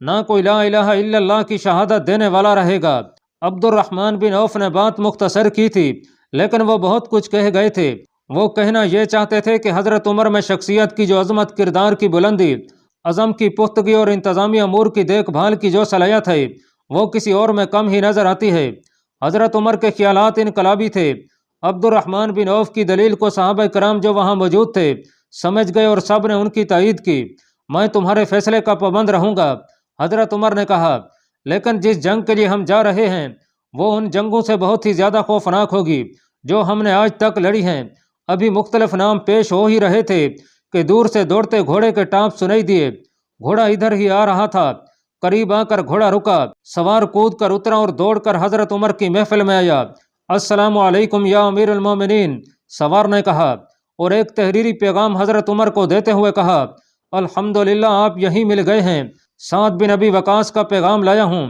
نہ کوئی لا الہ الا اللہ کی شہادت دینے والا رہے گا۔ عبد الرحمن بن عوف نے بات مختصر کی تھی، لیکن وہ بہت کچھ کہہ گئے تھے۔ وہ کہنا یہ چاہتے تھے کہ حضرت عمر میں شخصیت کی جو عظمت، کردار کی بلندی، عزم کی پختگی اور انتظامی امور کی دیکھ بھال کی جو صلاحیت ہے، وہ کسی اور میں کم ہی نظر آتی ہے۔ حضرت عمر کے خیالات انقلابی تھے۔ عبد الرحمن بن عوف کی دلیل کو صحابہ کرام جو وہاں موجود تھے سمجھ گئے، اور سب نے ان کی تائید کی۔ میں تمہارے فیصلے کا پابند رہوں گا۔ حضرت عمر نے کہا، لیکن جس جنگ کے لیے ہم جا رہے ہیں وہ ان جنگوں سے بہت ہی زیادہ خوفناک ہوگی جو ہم نے آج تک لڑی ہیں۔ ابھی مختلف نام پیش ہو ہی رہے تھے کہ دور سے دوڑتے گھوڑے کے ٹانپ سنائی دیے۔ گھوڑا ادھر ہی آ رہا تھا۔ قریب آ کر گھوڑا رکا، سوار کود کر اترا اور دوڑ کر حضرت عمر کی محفل میں آیا۔ السلام علیکم یا امیر المومنین، سوار نے کہا، اور ایک تحریری پیغام حضرت عمر کو دیتے ہوئے کہا، الحمدللہ آپ یہیں مل گئے ہیں، سعد بن ابی وقاص کا پیغام لایا ہوں،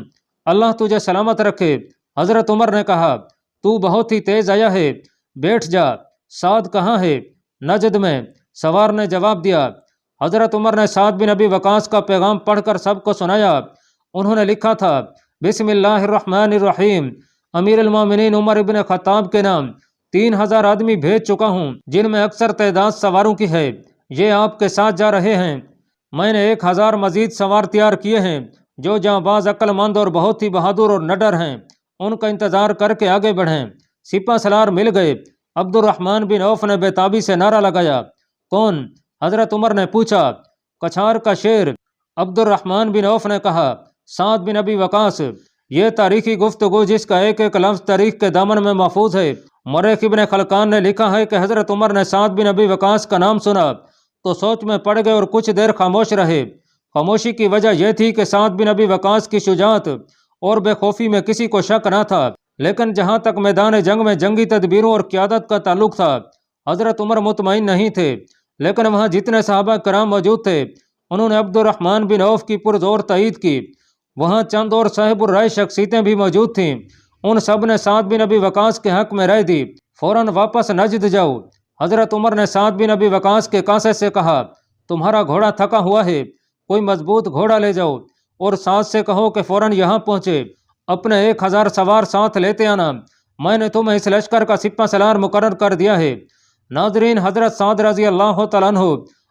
اللہ تجھے سلامت رکھے۔ حضرت عمر نے کہا، تو بہت ہی تیز آیا ہے، بیٹھ جا۔ سعد کہاں ہے؟ نجد میں، سوار نے جواب دیا۔ حضرت عمر نے سعد بن ابی وقاص کا پیغام پڑھ کر سب کو سنایا۔ انہوں نے لکھا تھا، بسم اللہ الرحمن الرحیم، امیر المومنین عمر ابن خطاب کے نام 3000 آدمی بھیج چکا ہوں، جن میں اکثر تعداد سواروں کی ہے، یہ آپ کے ساتھ جا رہے ہیں۔ میں نے 1000 مزید سوار تیار کیے ہیں جو جانباز، عقل مند اور بہت ہی بہادر اور نڈر ہیں، ان کا انتظار کر کے آگے بڑھیں۔ سپہ سالار مل گئے۔ عبد الرحمن بن عوف نے بے تابی سے نعرہ لگایا، کون؟ حضرت عمر نے پوچھا۔ کچھار کا شیر۔ عبد الرحمن بن عوف نے کہا، سعد بن ابی وقاص۔ یہ تاریخی گفتگو جس کا ایک ایک لفظ تاریخ کے دامن میں محفوظ ہے۔ مورخ ابن خلقان نے لکھا ہے کہ حضرت عمر نے سعد بن ابی وقاص کا نام سنا تو سوچ میں پڑ گئے اور کچھ دیر خاموش رہے۔ خاموشی کی وجہ یہ تھی کہ سعد بن ابی وقاص کی شجاعت اور بے خوفی میں کسی کو شک نہ تھا، لیکن جہاں تک میدان جنگ میں جنگی تدبیروں اور قیادت کا تعلق تھا، حضرت عمر مطمئن نہیں تھے۔ لیکن وہاں جتنے صحابہ کرام موجود تھے انہوں نے عبد الرحمن بن عوف کی پرزور تائید کی۔ وہاں چند اور صاحب الرائے شخصیتیں بھی موجود تھیں، ان سب نے سعد بن ابی وقاص کے حق میں رائے دی، فوراً واپس نجد جاؤ۔ حضرت عمر نے سعد بن ابی وقاص کے کاسے سے کہا، تمہارا گھوڑا تھکا ہوا ہے، کوئی مضبوط گھوڑا لے جاؤ، اور سعد سے کہو کہ فوراً یہاں پہنچے، اپنے 1000 سوار ساتھ لیتے آنا، میں نے تمہیں اس لشکر کا سپہ سالار مقرر کر دیا ہے۔ ناظرین، حضرت سعد رضی اللہ تعالیٰ عنہ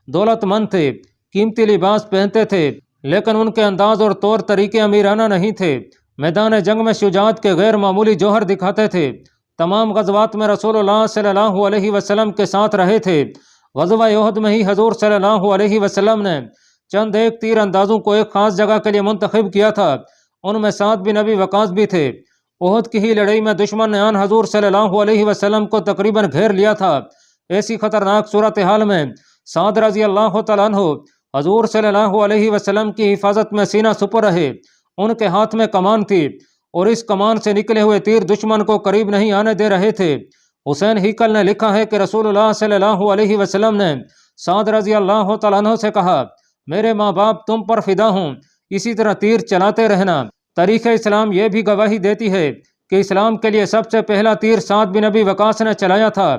دولت مند تھے، قیمتی لباس پہنتے تھے، لیکن ان کے انداز اور طور طریقے امیرانہ نہیں تھے۔ میدان جنگ میں شجاعت کے غیر معمولی جوہر دکھاتے تھے۔ تمام غزوات میں رسول اللہ صلی اللہ علیہ وسلم کے ساتھ رہے تھے۔ غزوہ احد میں ہی حضور صلی اللہ علیہ وسلم نے چند ایک تیر اندازوں کو ایک خاص جگہ کے لیے منتخب کیا تھا، ان میں سعد بن ابی وقاص بھی تھے۔ احد کی ہی لڑائی میں دشمن نے آن حضور صلی اللہ علیہ وسلم کو تقریباً گھیر لیا تھا۔ ایسی خطرناک صورتحال میں سعد رضی اللہ تعالیٰ عنہ حضور صلی اللہ علیہ وسلم کی حفاظت میں سینہ سپر رہے۔ ان کے ہاتھ میں کمان تھی اور اس کمان سے نکلے ہوئے تیر دشمن کو قریب نہیں آنے دے رہے تھے۔ حسین ہیکل نے لکھا ہے کہ رسول اللہ صلی اللہ علیہ وسلم نے سعد رضی اللہ تعالیٰ عنہ سے کہا، میرے ماں باپ تم پر فدا ہوں، اسی طرح تیر چلاتے رہنا۔ تاریخ اسلام یہ بھی گواہی دیتی ہے کہ اسلام کے لیے سب سے پہلا تیر سعد بن ابی وقاص نے چلایا تھا۔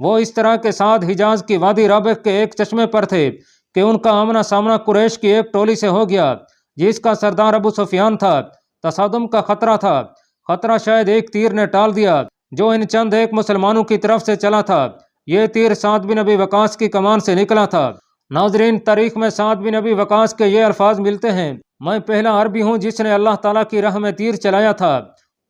وہ اس طرح کے سعد حجاز کی وادی رابغ کے ایک چشمے پر تھے کہ ان کا آمنا سامنا قریش کی ایک ٹولی سے ہو گیا جس کا سردار ابو سفیان تھا۔ تصادم کا خطرہ تھا، خطرہ شاید ایک تیر نے ٹال دیا جو ان چند ایک مسلمانوں کی طرف سے چلا تھا۔ یہ تیر سعد بن ابی وقاص کی کمان سے نکلا تھا۔ ناظرین، تاریخ میں سعد بن ابی وقاص کے یہ الفاظ ملتے ہیں، میں پہلا عربی ہوں جس نے اللہ تعالیٰ کی راہ میں تیر چلایا تھا۔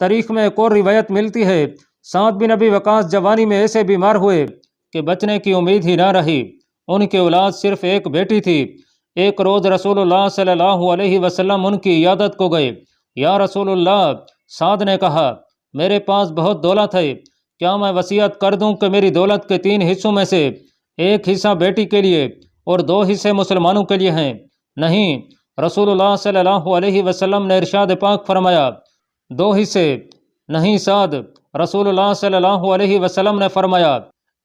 تاریخ میں ایک اور روایت ملتی ہے، سعد بن ابی وقاص جوانی میں ایسے بیمار ہوئے کہ بچنے کی امید ہی نہ رہی۔ ان کی اولاد صرف ایک بیٹی تھی۔ ایک روز رسول اللہ صلی اللہ علیہ وسلم ان کی عیادت کو گئے۔ یا رسول اللہ، سعد نے کہا، میرے پاس بہت دولت ہے، کیا میں وصیت کر دوں کہ میری دولت کے 3 حصوں میں سے ایک حصہ بیٹی کے لیے اور 2 حصے مسلمانوں کے لیے ہیں؟ نہیں، رسول اللہ صلی اللہ علیہ وسلم نے ارشاد پاک فرمایا، 2 حصے نہیں سعد۔ رسول اللہ صلی اللہ علیہ وسلم نے فرمایا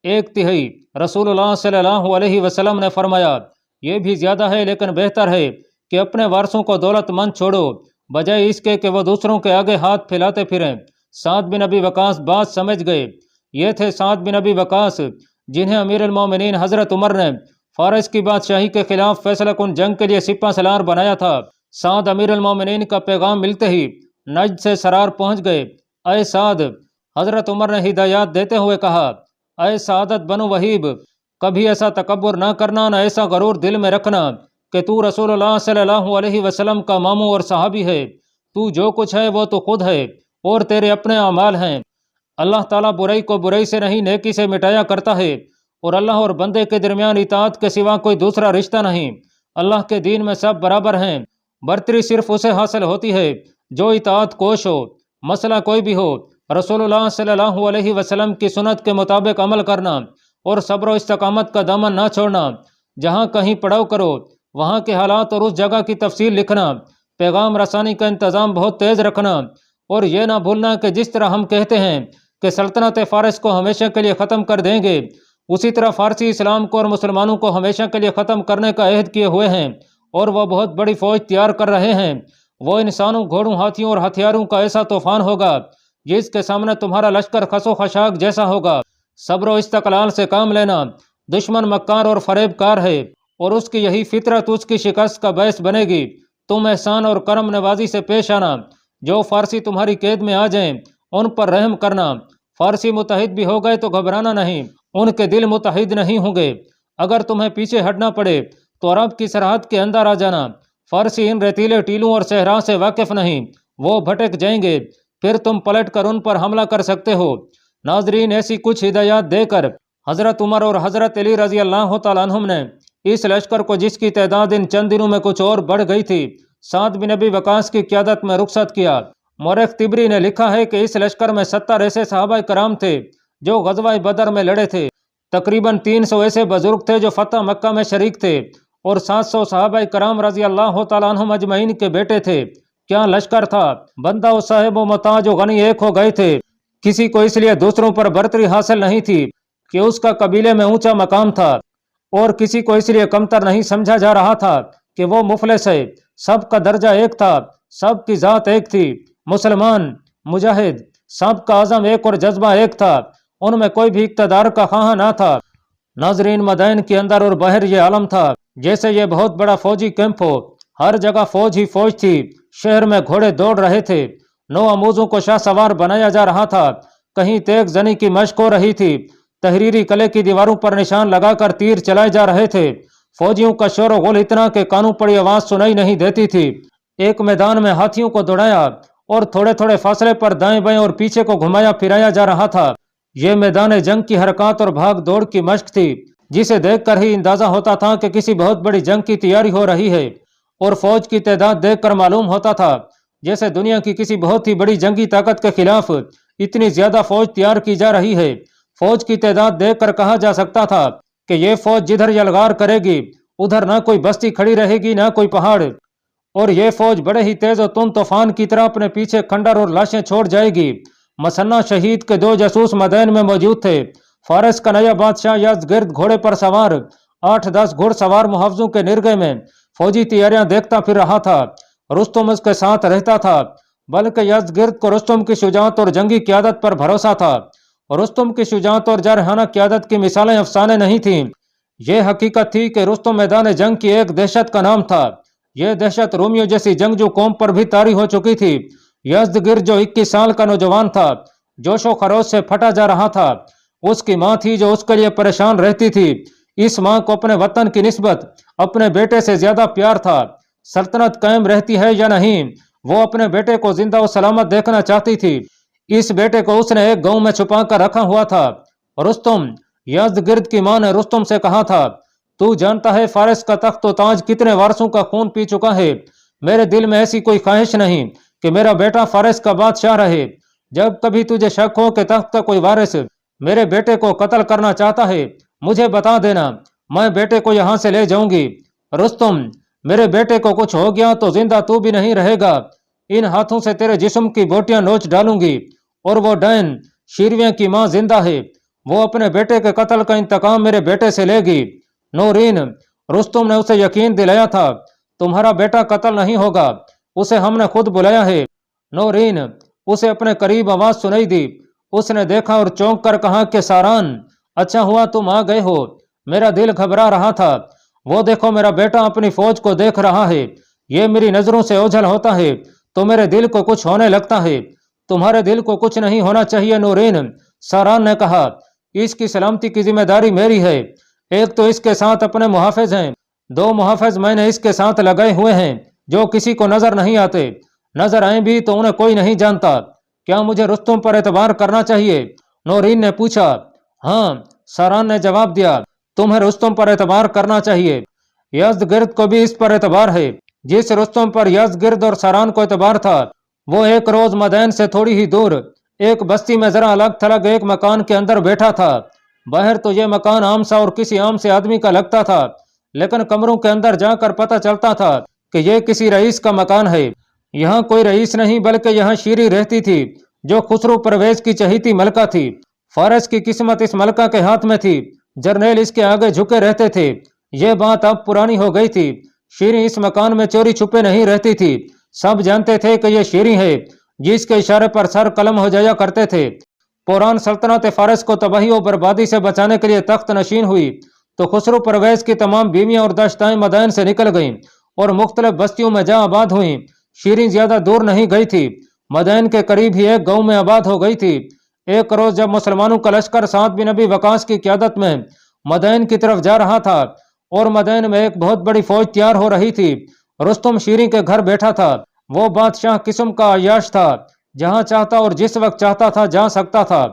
1/3۔ رسول اللہ صلی اللہ علیہ وسلم نے فرمایا، یہ بھی زیادہ ہے لیکن بہتر ہے کہ اپنے وارثوں کو دولت مند چھوڑو بجائے اس کے کہ وہ دوسروں کے آگے ہاتھ پھیلاتے پھریں۔ سعد بن ابی وقاص بات سمجھ گئے۔ یہ تھے سعد بن ابی وقاص جنہیں امیر المومنین حضرت عمر نے فارس کی بادشاہی کے خلاف فیصلہ کن جنگ کے لیے سپہ سالار بنایا تھا۔ سعد امیر المومنین کا پیغام ملتے ہی نجد سے سرار پہنچ گئے۔ اے سعد، حضرت عمر نے ہدایات دیتے ہوئے کہا، اے سعادت بنو وہیب، کبھی ایسا تکبر نہ کرنا، نہ ایسا غرور دل میں رکھنا کہ تو رسول اللہ صلی اللہ علیہ وسلم کا ماموں اور صحابی ہے۔ تو جو کچھ ہے وہ تو خود ہے اور تیرے اپنے اعمال ہیں۔ اللہ تعالیٰ برائی کو برائی سے نہیں نیکی سے مٹایا کرتا ہے، اور اللہ اور بندے کے درمیان اطاعت کے سوا کوئی دوسرا رشتہ نہیں۔ اللہ کے دین میں سب برابر ہیں، برتری صرف اسے حاصل ہوتی ہے جو اطاعت کوش ہو، مسئلہ کوئی بھی ہو۔ رسول اللہ صلی اللہ علیہ وسلم کی سنت کے مطابق عمل کرنا اور صبر و استقامت کا دامن نہ چھوڑنا۔ جہاں کہیں پڑاؤ کرو وہاں کے حالات اور اس جگہ کی تفصیل لکھنا، پیغام رسانی کا انتظام بہت تیز رکھنا، اور یہ نہ بھولنا کہ جس طرح ہم کہتے ہیں کہ سلطنت فارس کو ہمیشہ کے لیے ختم کر دیں گے، اسی طرح فارسی اسلام کو اور مسلمانوں کو ہمیشہ کے لیے ختم کرنے کا عہد کیے ہوئے ہیں، اور وہ بہت بڑی فوج تیار کر رہے ہیں۔ وہ انسانوں، گھوڑوں، ہاتھیوں اور ہتھیاروں کا ایسا طوفان ہوگا جس کے سامنے تمہارا لشکر خس و خشاک جیسا ہوگا۔ صبر و استقلال سے کام لینا۔ دشمن مکار اور فریب کار ہے، اور اس کی یہی فطرت اس کی شکست کا باعث بنے گی۔ تم احسان اور کرم نوازی سے پیش آنا۔ جو فارسی تمہاری قید میں آ جائیں ان پر رحم کرنا۔ فارسی متحد بھی ہو گئے تو گھبرانا نہیں، ان کے دل متحد نہیں ہوں گے۔ اگر تمہیں پیچھے ہٹنا پڑے تو عرب کی سرحد کے اندر آ جانا۔ فارسی ان ریتیلے ٹیلوں اور صحرا سے واقف نہیں، وہ بھٹک جائیں گے، پھر تم پلٹ کر ان پر حملہ کر سکتے ہو۔ ناظرین، ایسی کچھ ہدایات دے کر حضرت عمر اور حضرت علی رضی اللہ تعالیٰ عنہم نے اس لشکر کو، جس کی تعداد ان چند دنوں میں کچھ اور بڑھ گئی تھی، سعد بن ابی وقاص کی قیادت میں رخصت کیا۔ مورخ طبری نے لکھا ہے کہ اس لشکر میں 70 ایسے صحابہ کرام تھے جو غزوہ بدر میں لڑے تھے، تقریباً 300 ایسے بزرگ تھے جو فتح مکہ میں شریک تھے، اور 700 صحابہ کرام رضی اللہ تعالیٰ عنہم اجمعین کے بیٹے تھے۔ کیا لشکر تھا! بندہ و صاحب و محتاج و غنی ایک ہو گئے تھے۔ کسی کو اس لیے دوسروں پر برتری حاصل نہیں تھی کہ اس کا قبیلے میں اونچا مقام تھا، اور کسی کو اس لیے کمتر نہیں سمجھا جا رہا تھا کہ وہ مفلس ہے۔ سب کا درجہ ایک تھا، سب کی ذات ایک تھی۔ مسلمان، مجاہد، سب کا عزم ایک اور جذبہ ایک تھا، ان میں کوئی بھی اقتدار کا خواہاں نہ تھا۔ ناظرین، مدائن کے اندر اور باہر یہ عالم تھا جیسے یہ بہت بڑا فوجی کیمپ ہو۔ ہر جگہ فوج ہی فوج تھی۔ شہر میں گھوڑے دوڑ رہے تھے، نو اموزوں کو شاہ سوار بنایا جا رہا تھا، کہیں تیغ زنی کی مشق ہو رہی تھی، تحریری قلعے کی دیواروں پر نشان لگا کر تیر چلائے جا رہے تھے۔ فوجیوں کا شور و غل اتنا کہ کانوں پڑی آواز سنائی نہیں دیتی تھی۔ ایک میدان میں ہاتھیوں کو دوڑایا اور تھوڑے تھوڑے فاصلے پر دائیں بائیں اور پیچھے کو گھمایا پھرایا جا رہا تھا۔ یہ میدان جنگ کی حرکات اور بھاگ دوڑ کی مشق تھی، جسے دیکھ کر ہی اندازہ ہوتا تھا کہ کسی بہت بڑی جنگ کی تیاری ہو رہی ہے، اور فوج کی تعداد دیکھ کر معلوم ہوتا تھا جیسے دنیا کی کسی بہت ہی بڑی جنگی طاقت کے خلاف اتنی زیادہ فوج تیار کی جا رہی ہے۔ فوج کی تعداد دیکھ کر کہا جا سکتا تھا کہ یہ فوج جدھر یلغار کرے گی ادھر نہ کوئی بستی کھڑی رہے گی نہ کوئی پہاڑ، اور یہ فوج بڑے ہی تیز و تند طوفان کی طرح اپنے پیچھے کھنڈر اور لاشیں چھوڑ جائے گی۔ مسنہ شہید کے 2 جاسوس مدائن میں موجود تھے۔ فارس کا نیا بادشاہ یزدگرد گھوڑے پر سوار 8-10 گھڑ سوار محافظوں کے نرگے میں فوجی تیاریاں دیکھتا پھر رہا تھا۔ رستم اس کے ساتھ رہتا تھا، بلکہ یزدگرد کو رستم کی شجاعت اور جنگی قیادت پر بھروسہ تھا۔ رستم کی شجاعت اور جارحانہ قیادت کی مثالیں افسانے نہیں تھیں، یہ حقیقت تھی کہ رستم میدان جنگ کی ایک دہشت کا نام تھا۔ یہ دہشت رومیوں جیسی جنگجو قوم پر بھی طاری ہو چکی تھی۔ یزدگرد جو 21 سال کا نوجوان تھا، جوش و خروش سے پھٹا جا رہا تھا۔ اس کی ماں تھی جو اس کے لیے پریشان رہتی تھی۔ اس ماں کو اپنے وطن کی نسبت اپنے بیٹے سے زیادہ پیار تھا۔ سلطنت قائم رہتی ہے یا نہیں، وہ اپنے بیٹے کو زندہ و سلامت دیکھنا چاہتی تھی۔ اس بیٹے کو اس نے ایک گاؤں میں چھپا کر رکھا ہوا تھا۔ رستم، یزدگرد کی ماں نے رستم سے کہا تھا، تو جانتا ہے فارس کا تخت و تاج کتنے وارثوں کا خون پی چکا ہے۔ میرے دل میں ایسی کوئی خواہش نہیں کہ میرا بیٹا فارس کا بادشاہ رہے۔ جب کبھی تجھے شک ہو کہ تخت کا کوئی وارث میرے بیٹے کو قتل کرنا چاہتا ہے، مجھے بتا دینا، میں بیٹے کو یہاں سے لے جاؤں گی۔ رستم، میرے بیٹے کو کچھ ہو گیا تو زندہ تو بھی نہیں رہے گا۔ ان ہاتھوں سے تیرے جسم کی بوٹیاں نوچ ڈالوں گی۔ اور وہ ڈین شیرویں کی ماں زندہ ہے، وہ اپنے بیٹے کے قتل کا انتقام میرے بیٹے سے لے گی۔ نورین، رستم نے اسے یقین دلایا تھا، تمہارا بیٹا قتل نہیں ہوگا، اسے ہم نے خود بلایا ہے۔ نورین، اسے اپنے قریب آواز سنائی دی۔ اس نے دیکھا اور چونک کر کہا کہ ساران، اچھا ہوا تم آ گئے ہو، میرا دل گھبرا رہا تھا۔ وہ دیکھو، میرا بیٹا اپنی فوج کو دیکھ رہا ہے، یہ میری نظروں سے اوجھل ہوتا ہے تو میرے دل کو کچھ ہونے لگتا ہے۔ تمہارے دل کو کچھ نہیں ہونا چاہیے نورین، ساران نے کہا۔ اس کی سلامتی کی ذمہ داری میری ہے۔ ایک تو اس کے ساتھ اپنے محافظ ہیں، 2 محافظ میں نے اس کے ساتھ لگائے ہوئے ہیں جو کسی کو نظر نہیں آتے، نظر آئیں بھی تو انہیں کوئی نہیں جانتا۔ کیا مجھے رستم پر اعتبار کرنا چاہیے؟ نورین نے پوچھا۔ ہاں، ساران نے جواب دیا، تمہیں رستم پر اعتبار کرنا چاہیے۔ یزدگرد کو بھی اس پر اعتبار ہے۔ جس رستم پر یزدگرد اور ساران کو اعتبار تھا وہ ایک روز مدین سے تھوڑی ہی دور ایک بستی میں ذرا الگ تھلگ ایک مکان کے اندر بیٹھا تھا۔ باہر تو یہ مکان عام سا اور کسی عام سے آدمی کا لگتا تھا، لیکن کمروں کے اندر جا کر پتہ چلتا تھا کہ یہ کسی رئیس کا مکان ہے۔ یہاں کوئی رئیس نہیں بلکہ یہاں شیری رہتی تھی جو خسرو پرویز کی چہیتی ملکہ تھی۔ فارس کی قسمت اس ملکہ کے ہاتھ میں تھی، جرنیل اس کے آگے جھکے رہتے تھے۔ یہ بات اب پرانی ہو گئی تھی۔ شیری اس مکان میں چوری چھپے نہیں رہتی تھی، سب جانتے تھے کہ یہ شیری ہے جس کے اشارے پر سر قلم ہو جایا کرتے تھے۔ پوران سلطنت فارس کو تباہی و بربادی سے بچانے کے لیے تخت نشین ہوئی تو خسرو پرویز کی تمام بیویاں اور داشتائیں مدائن سے نکل گئیں اور مختلف بستیوں میں جا آباد ہوئیں۔ شیریں زیادہ دور نہیں گئی تھی، مدائن کے قریب ہی ایک گاؤں میں آباد ہو گئی تھی۔ ایک روز جب مسلمانوں کا لشکر سعد بن ابی وقاص کی قیادت میں مدائن کی طرف جا رہا تھا اور مدائن میں ایک بہت بڑی فوج تیار ہو رہی تھی، رستم شیریں کے گھر بیٹھا تھا۔ وہ بادشاہ قسم کا عیاش تھا، جہاں چاہتا اور جس وقت چاہتا تھا جا سکتا تھا۔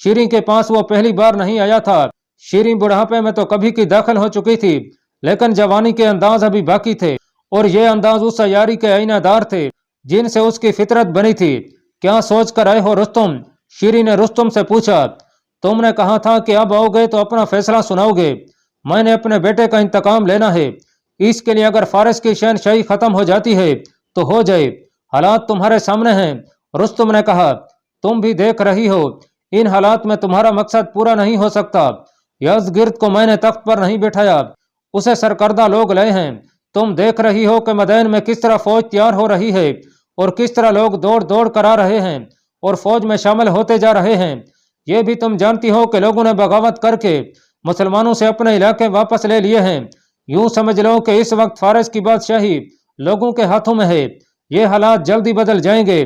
شیریں کے پاس وہ پہلی بار نہیں آیا تھا۔ شیریں بڑھاپے میں تو کبھی کی داخل ہو چکی تھی، لیکن جوانی کے انداز ابھی باقی تھے، اور یہ انداز اس عیاری کے آئینہ دار تھے جن سے اس کی فطرت بنی تھی۔ کیا سوچ کر آئے ہو رستم؟ شیریں نے رستم سے پوچھا۔ تم نے کہا تھا کہ اب آؤ گے تو اپنا فیصلہ سناؤ گے۔ میں نے اپنے بیٹے کا انتقام لینا ہے، اس کے لیے اگر فارس کی شہنشاہی ختم ہو جاتی ہے تو ہو جائے، حالات تمہارے سامنے ہیں۔ رستم نے کہا، تم بھی دیکھ رہی ہو ان حالات میں تمہارا مقصد پورا نہیں ہو سکتا۔ یزدگرد کو میں نے تخت پر نہیں بٹھایا، اسے سرکردہ لوگ لائے ہیں۔ تم دیکھ رہی ہو کہ مدائن میں کس طرح فوج تیار ہو رہی ہے اور کس طرح لوگ دوڑ دوڑ کر آ رہے ہیں اور فوج میں شامل ہوتے جا رہے ہیں۔ یہ بھی تم جانتی ہو کہ لوگوں نے بغاوت کر کے مسلمانوں سے اپنے علاقے واپس لے لیے ہیں۔ یوں سمجھ لو کہ اس وقت فارس کی بادشاہی لوگوں کے ہاتھوں میں ہے۔ یہ حالات جلدی بدل جائیں گے،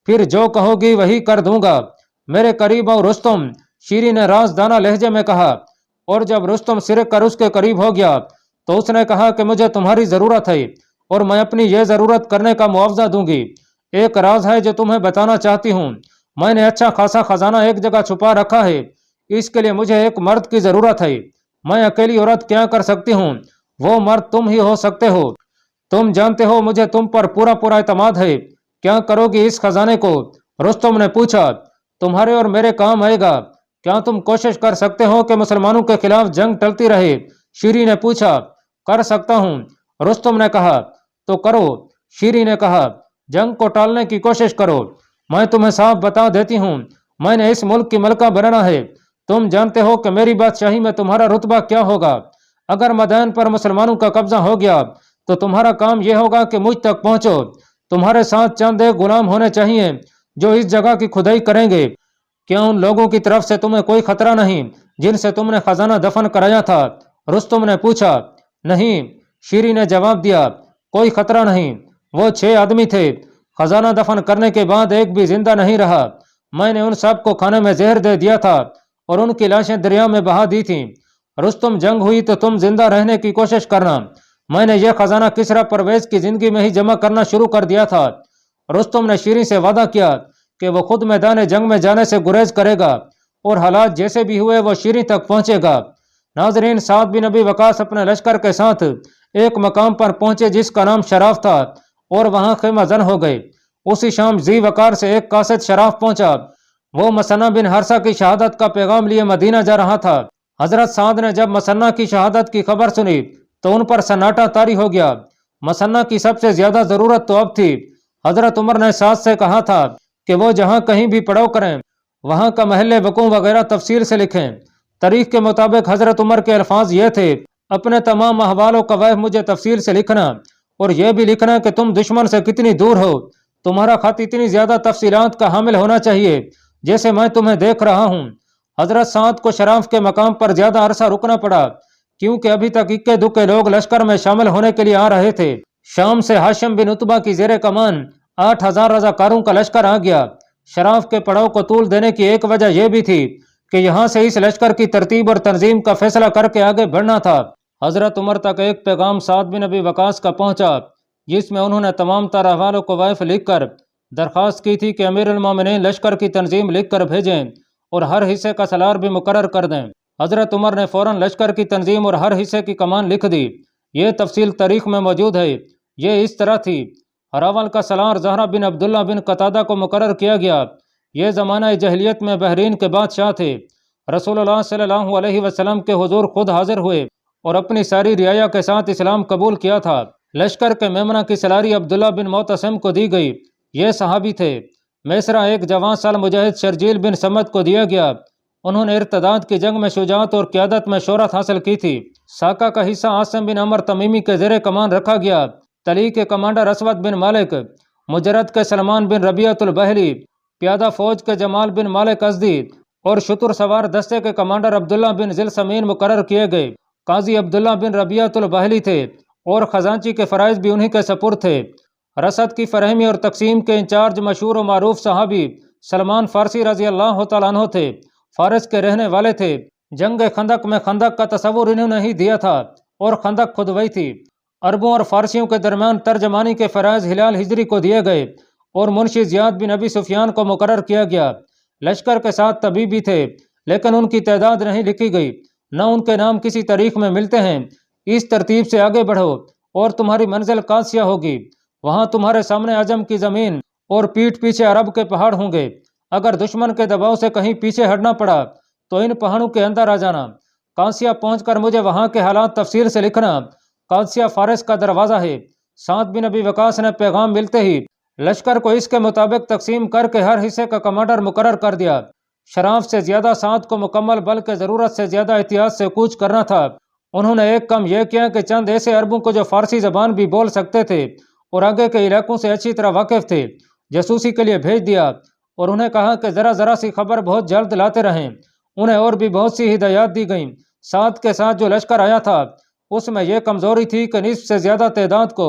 پھر جو کہو گی وہی کر دوں گا۔ میرے قریب آؤ رستم، شیریں نے رازدانہ لہجے میں کہا، اور جب رستم سرک کر اس کے قریب ہو گیا تو اس نے کہا کہ مجھے تمہاری ضرورت ہے اور میں اپنی یہ ضرورت کرنے کا معاوضہ دوں گی۔ ایک راز ہے جو تمہیں بتانا چاہتی ہوں۔ میں نے اچھا خاصا خزانہ ایک جگہ چھپا رکھا ہے، اس کے لیے مجھے ایک مرد کی ضرورت ہے۔ میں اکیلی عورت کیا کر سکتی ہوں، وہ مرد تم ہی ہو سکتے ہو۔ تم جانتے ہو مجھے تم پر پورا پورا اعتماد ہے، کیا کرو گی اس خزانے کو؟ رستم نے پوچھا۔ تمہارے اور میرے کام آئے گا۔ کیا تم کوشش کر سکتے ہو کہ مسلمانوں کے خلاف جنگ ٹلتی رہے؟ شیریں نے پوچھا۔ کر سکتا ہوں، رستم نے کہا۔ تو کرو، شیریں نے کہا، جنگ کو ٹالنے کی کوشش کرو۔ میں تمہیں صاف بتا دیتی ہوں، میں نے اس ملک کی ملکہ بننا ہے۔ تم جانتے ہو کہ میری بادشاہی میں تمہارا رتبہ کیا ہوگا۔ اگر مدائن پر مسلمانوں کا قبضہ ہو گیا تو تمہارا کام یہ ہوگا کہ مجھ تک پہنچو۔ تمہارے ساتھ چند ایک غلام ہونے چاہیے جو اس جگہ کی کھدائی کریں گے۔ کیا ان لوگوں کی طرف سے تمہیں کوئی خطرہ نہیں جن سے تم نے خزانہ دفن کرایا تھا؟ رستم نے پوچھا۔ نہیں، شیریں نے جواب دیا، کوئی خطرہ نہیں۔ وہ 6 آدمی تھے، خزانہ دفن کرنے کے بعد ایک بھی زندہ نہیں رہا۔ میں نے ان سب کو کھانے میں زہر دے دیا تھا اور ان کی لاشیں دریا میں بہا دی تھیں۔ رستم، جنگ ہوئی تو تم زندہ رہنے کی کوشش کرنا۔ میں نے یہ خزانہ کسریٰ پرویز کی زندگی میں ہی جمع کرنا شروع کر دیا تھا۔ رستم نے شیریں سے وعدہ کیا کہ وہ خود میدان جنگ میں جانے سے گریز کرے گا اور حالات جیسے بھی ہوئے وہ شیریں تک پہنچے گا۔ ناظرین، سعد بن ابی وقاص اپنے لشکر کے ساتھ ایک مقام پر پہنچے جس کا نام شراف تھا اور وہاں خیمہ زن ہو گئے۔ اسی شام ذی وقار سے ایک قاصد شراف پہنچا، وہ مثنہ بن حرثہ کی شہادت کا پیغام لیے مدینہ جا رہا تھا۔ حضرت سعد نے جب مثنہ کی شہادت کی خبر سنی تو ان پر سناٹا طاری ہو گیا۔ مثنہ کی سب سے زیادہ ضرورت تو اب تھی۔ حضرت عمر نے سعد سے کہا تھا کہ وہ جہاں کہیں بھی پڑاؤ کریں وہاں کا محل وقوع وغیرہ تفصیل سے لکھیں۔ تاریخ کے مطابق حضرت عمر کے الفاظ یہ تھے، اپنے تمام احوال و قوائف مجھے تفصیل سے لکھنا، اور یہ بھی لکھنا کہ تم دشمن سے کتنی دور ہو۔ تمہارا خط اتنی زیادہ تفصیلات کا حامل ہونا چاہیے جیسے میں تمہیں دیکھ رہا ہوں۔ حضرت سعد کو شراف کے مقام پر زیادہ عرصہ رکنا پڑا کیونکہ ابھی تک اکے دکے لوگ لشکر میں شامل ہونے کے لیے آ رہے تھے۔ شام سے ہاشم بن عتبہ کی زیر کمان 8,000 رضاکاروں کا لشکر آ گیا۔ شراف کے پڑاؤ کو طول دینے کی ایک وجہ یہ بھی تھی کہ یہاں سے اس لشکر کی ترتیب اور تنظیم کا فیصلہ کر کے آگے بڑھنا تھا۔ حضرت عمر تک ایک پیغام سعد بن ابی وقاص کا پہنچا، جس میں انہوں نے تمام تر احوال کو وائف لکھ کر درخواست کی تھی کہ امیر المومنین لشکر کی تنظیم لکھ کر بھیجیں اور ہر حصے کا سالار بھی مقرر کر دیں۔ حضرت عمر نے فوراً لشکر کی تنظیم اور ہر حصے کی کمان لکھ دی۔ یہ تفصیل تاریخ میں موجود ہے۔ یہ اس طرح تھی: ہراول کا سالار زہرہ بن عبداللہ بن قتادہ کو مقرر کیا گیا۔ یہ زمانہ جاہلیت میں بحرین کے بادشاہ تھے۔ رسول اللہ صلی اللہ علیہ وسلم کے حضور خود حاضر ہوئے اور اپنی ساری رعایا کے ساتھ اسلام قبول کیا تھا۔ لشکر کے میمنہ کی سلاری عبداللہ بن معتصم کو دی گئی۔ یہ صحابی تھے۔ میسرہ ایک جوان سال مجاہد شرجیل بن سمت کو دیا گیا۔ انہوں نے ارتداد کی جنگ میں شجاعت اور قیادت میں شہرت حاصل کی تھی۔ ساکا کا حصہ عاصم بن عمر تمیمی کے زیر کمان رکھا گیا۔ تلی کے کمانڈر اسود بن مالک، مجرد کے سلمان بن ربیعۃ البہلی، پیادہ فوج کے جمال بن مالک ازدی اور شتر سوار دستے کے کمانڈر عبداللہ بن ذیلسمین مقرر کیے گئے۔ قاضی عبداللہ بن ربیعۃ البہلی تھے اور خزانچی کے فرائض بھی انہی کے سپرد تھے۔ رسد کی فراہمی اور تقسیم کے انچارج مشہور و معروف صحابی سلمان فارسی رضی اللہ تعالیٰ عنہ تھے۔ فارس کے رہنے والے تھے۔ جنگ خندق میں خندق کا تصور انہوں نے ہی دیا تھا اور خندق کھدوائی تھی۔ عربوں اور فارسیوں کے درمیان ترجمانی کے فرائض ہلال ہجری کو دیے گئے اور منشی زیاد بن ابی سفیان کو مقرر کیا گیا۔ لشکر کے ساتھ طبیب بھی تھے، لیکن ان کی تعداد نہیں لکھی گئی، نہ ان کے نام کسی تاریخ میں ملتے ہیں۔ اس ترتیب سے آگے بڑھو اور تمہاری منزل قادسیہ ہوگی۔ وہاں تمہارے سامنے عجم کی زمین اور پیٹھ پیچھے عرب کے پہاڑ ہوں گے۔ اگر دشمن کے دباؤ سے کہیں پیچھے ہٹنا پڑا تو ان پہاڑوں کے اندر آ جانا۔ قادسیہ پہنچ کر مجھے وہاں کے حالات تفصیل سے لکھنا۔ قادسیہ فارس کا دروازہ ہے۔ سعد بن ابی وقاص نے پیغام ملتے ہی لشکر کو اس کے مطابق تقسیم کر کے ہر حصے کا کمانڈر مقرر کر دیا۔ شراف سے زیادہ سعد کو مکمل بلکہ ضرورت سے زیادہ احتیاط سے کوچ کرنا تھا۔ انہوں نے ایک کام یہ کیا کہ چند ایسے عربوں کو جو فارسی زبان بھی بول سکتے تھے اور آگے کے علاقوں سے اچھی طرح واقف تھے، جاسوسی کے لیے بھیج دیا اور انہیں کہا کہ ذرا سی خبر بہت جلد لاتے رہیں۔ انہیں اور بھی بہت سی ہدایات دی گئیں۔ سعد کے ساتھ جو لشکر آیا تھا اس میں یہ کمزوری تھی کہ نصف سے زیادہ تعداد کو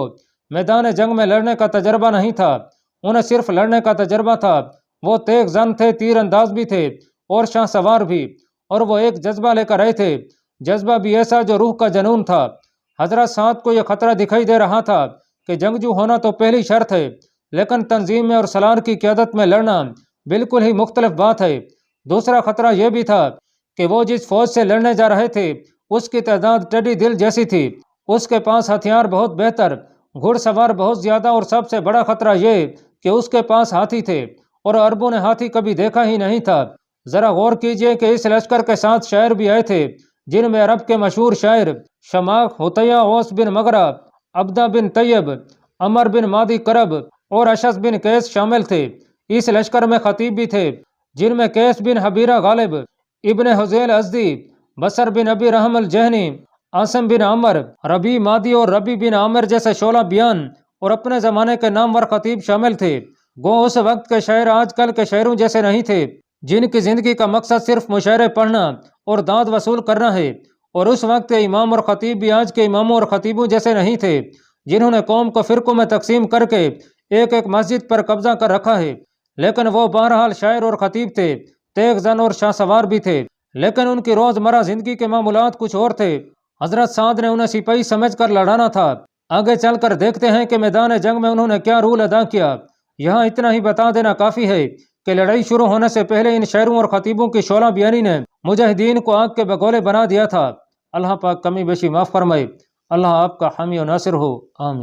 میدان جنگ میں لڑنے کا تجربہ نہیں تھا۔ انہیں صرف لڑنے کا تجربہ تھا۔ وہ تیز زن تھے، تیر انداز بھی تھے اور شاہ سوار بھی، اور وہ ایک جذبہ لے کر آئے تھے، جذبہ بھی ایسا جو روح کا جنون تھا۔ حضرت سعد کو یہ خطرہ دکھائی دے رہا تھا کہ جنگجو ہونا تو پہلی شرط ہے، لیکن تنظیم میں اور سالار کی قیادت میں لڑنا بالکل ہی مختلف بات ہے۔ دوسرا خطرہ یہ بھی تھا کہ وہ جس فوج سے لڑنے جا رہے تھے اس کی تعداد ٹیڈی دل جیسی تھی۔ اس کے پاس ہتھیار بہت بہتر، گھڑ سوار بہت زیادہ، اور سب سے بڑا خطرہ یہ کہ اس کے پاس ہاتھی تھے، اور عربوں نے ہاتھی کبھی دیکھا ہی نہیں تھا۔ ذرا غور کیجئے کہ اس لشکر کے ساتھ شاعر بھی آئے تھے، جن میں عرب کے مشہور شاعر شماخ، حطیہ، اوس بن مغرہ، عبدہ بن طیب، عمر بن مادی کرب اور اشعث بن قیس شامل تھے۔ اس لشکر میں خطیب بھی تھے، جن میں قیس بن حبیرہ غالب، ابن حذیل ازدی، بصر بن ابی رحم الجہنی، عاصم بن عمر، ربی مادی اور ربی بن عامر جیسے شعلہ بیان اور اپنے زمانے کے نامور خطیب شامل تھے۔ گو اس وقت کے شاعر آج کل کے شاعروں جیسے نہیں تھے، جن کی زندگی کا مقصد صرف مشاعرے پڑھنا اور داد وصول کرنا ہے، اور اس وقت کے امام اور خطیب بھی آج کے اماموں اور خطیبوں جیسے نہیں تھے، جنہوں نے قوم کو فرقوں میں تقسیم کر کے ایک ایک مسجد پر قبضہ کر رکھا ہے۔ لیکن وہ بہرحال شاعر اور خطیب تھے، تیغ زن اور شاہ سوار بھی تھے، لیکن ان کی روزمرہ زندگی کے معمولات کچھ اور تھے۔ حضرت سعد نے انہیں سپاہی سمجھ کر لڑانا تھا۔ آگے چل کر دیکھتے ہیں کہ میدان جنگ میں انہوں نے کیا رول ادا کیا۔ یہاں اتنا ہی بتا دینا کافی ہے کہ لڑائی شروع ہونے سے پہلے ان شاعروں اور خطیبوں کی شعلہ بیانی نے مجاہدین کو آگ کے بگولے بنا دیا تھا۔ اللہ پاک کمی بیشی معاف فرمائے۔ اللہ آپ کا حامی و ناصر ہو، آمین۔